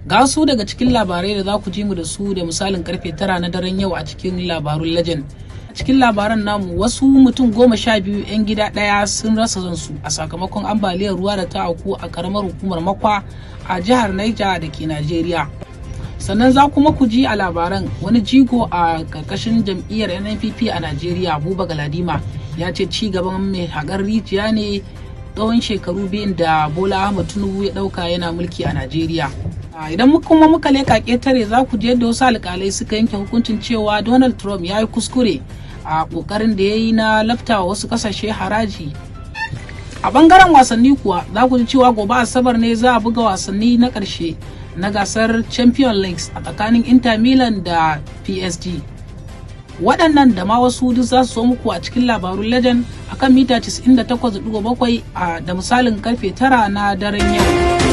Ga su daga cikin labarai da za ku ji mu da su da misalin karfe 9 na daren yau a cikin labarun Legend. A cikin labaran namu wasu mutum 12 'yan gida ɗaya sun rasa ransu a sakamakon ambaliyar ruwa da ta auku a karamar hukumar Makwa a jihar Niger da ke Najeriya. Sannan za kuma ku ji a labaran wani jigo a karkashin jam'iyyar NNPP a Najeriya, Buba Galadima, ya ce ci gaban mai haƙar rijiya ne tsawon shekaru biyun da Bola Ahmed Tinubu ya ɗauka yana mulki a Najeriya. Idan kuma muka leka ƙetare za ku ji yadda wasu alƙalai suka yanke hukuncin cewa Donald Trump ya yi kuskure a ƙoƙarin da ya yi na laftawa wasu ƙasashe haraji. A ɓangaren wasanni kuwa za ku ji cewa gobe Asabar ne za a buga wasanni na ƙarshe na gasar Champions League a tsakanin Inter Milan da PSG. Waɗannan da ma wasu duk za su so muku a cikin labarun Legend akan mita 98.7 da misalin karfe 9 na daren yau.